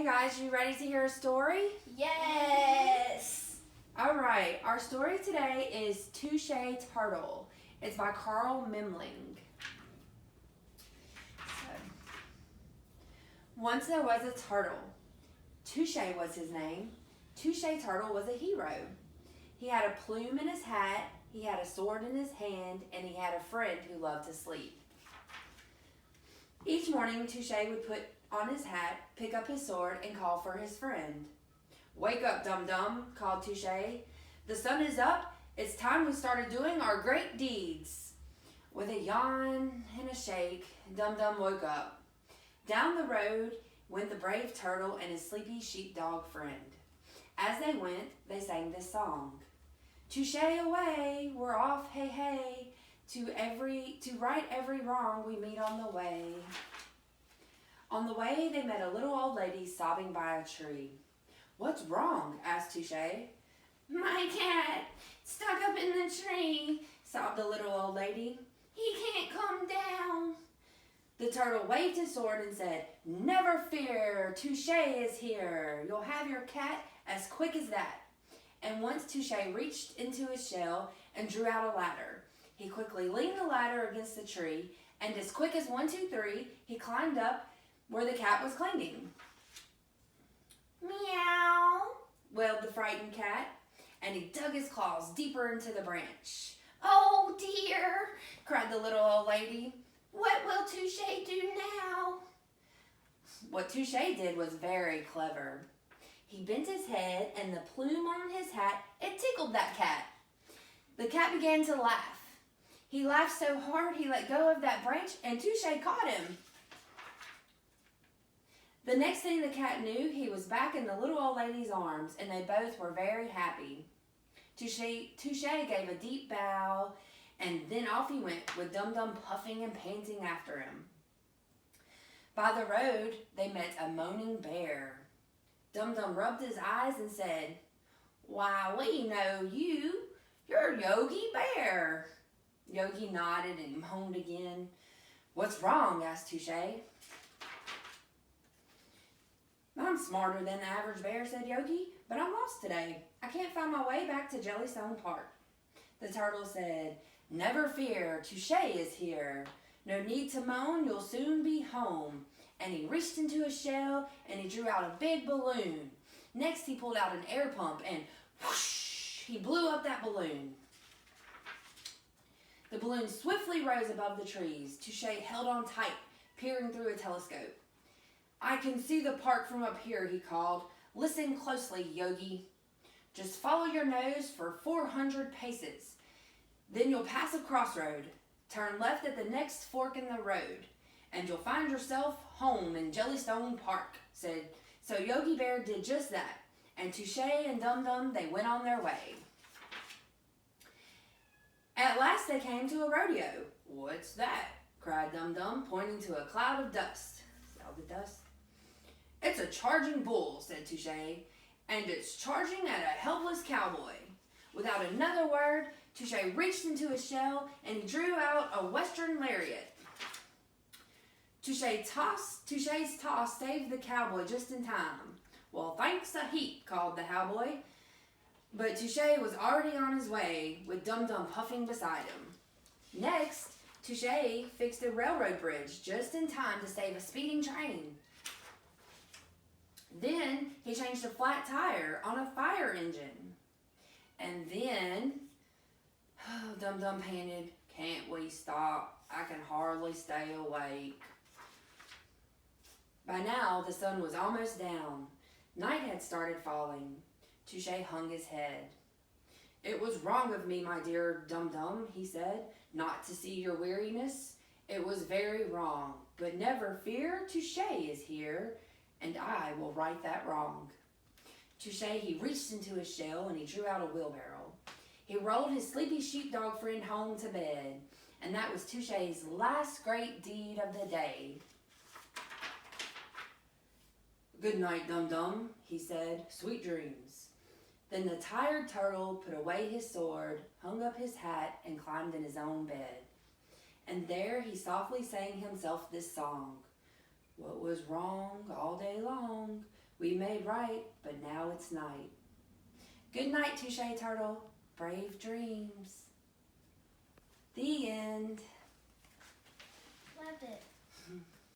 guys, you ready to hear a story? Yes! Alright, our story today is Touche Turtle. It's by Carl Memling. Once there was a turtle. Touche was his name. Touche Turtle was a hero. He had a plume in his hat, he had a sword in his hand, and he had a friend who loved to sleep. Each morning, Touche would put on his hat, pick up his sword, and call for his friend. "Wake up, dum-dum," called Touche. "The sun is up. It's time we started doing our great deeds." With a yawn and a shake, Dum-Dum woke up. Down the road went the brave turtle and his sleepy sheepdog friend. As they went, they sang this song. "Touche away, we're off, hey, hey, to right every wrong we meet on the way." On the way, they met a little old lady sobbing by a tree. "What's wrong?" asked Touche. "My cat, stuck up in the tree," sobbed the little old lady. "He can't come down." The turtle waved his sword and said, "Never fear, Touche is here. You'll have your cat as quick as that." And once Touche reached into his shell and drew out a ladder. He quickly leaned the ladder against the tree, and as quick as 1, 2, 3, he climbed up where the cat was clinging. "Meow," wailed the frightened cat, and he dug his claws deeper into the branch. "Oh dear," cried the little old lady. "What will Touche do now?" What Touche did was very clever. He bent his head, and the plume on his hat, it tickled that cat. The cat began to laugh. He laughed so hard he let go of that branch, and Touche caught him. The next thing the cat knew, he was back in the little old lady's arms, and they both were very happy. Touche gave a deep bow, and then off he went, with Dum-Dum puffing and panting after him. By the road, they met a moaning bear. Dum-Dum rubbed his eyes and said, "Why, we know you. You're Yogi Bear." Yogi nodded and moaned again. "What's wrong?" asked Touche. "I'm smarter than the average bear," said Yogi, "but I'm lost today. I can't find my way back to Jellystone Park." The turtle said, "Never fear, Touche is here. No need to moan, you'll soon be home." And he reached into his shell and he drew out a big balloon. Next he pulled out an air pump and whoosh, he blew up that balloon. The balloon swiftly rose above the trees. Touche held on tight, peering through a telescope. "I can see the park from up here," he called. "Listen closely, Yogi. Just follow your nose for 400 paces. Then you'll pass a crossroad. Turn left at the next fork in the road, and you'll find yourself home in Jellystone Park." So Yogi Bear did just that, and Touche and Dum-Dum, they went on their way. At last they came to a rodeo. "What's that?" cried Dum-Dum, pointing to a cloud of dust. See all the dust? "It's a charging bull," said Touche, "and it's charging at a helpless cowboy." Without another word, Touche reached into his shell and he drew out a western lariat. Touche's toss saved the cowboy just in time. "Well, thanks a heap," called the cowboy. But Touche was already on his way, with Dum-Dum puffing beside him. Next, Touche fixed a railroad bridge just in time to save a speeding train. Then he changed a flat tire on a fire engine. And then, Dum-Dum panted, "Can't we stop? I can hardly stay awake." By now, the sun was almost down. Night had started falling. Touche hung his head. "It was wrong of me, my dear Dum-Dum," he said, "not to see your weariness. It was very wrong. But never fear, Touche is here, and I will right that wrong." Touche, he reached into his shell and he drew out a wheelbarrow. He rolled his sleepy sheepdog friend home to bed, and that was Touche's last great deed of the day. "Good night, Dum-Dum," he said. "Sweet dreams." Then the tired turtle put away his sword, hung up his hat, and climbed in his own bed. And there he softly sang himself this song. "What was wrong all day long We made right, but now it's night. Good night, Touche Turtle. Brave dreams. The end. Loved it.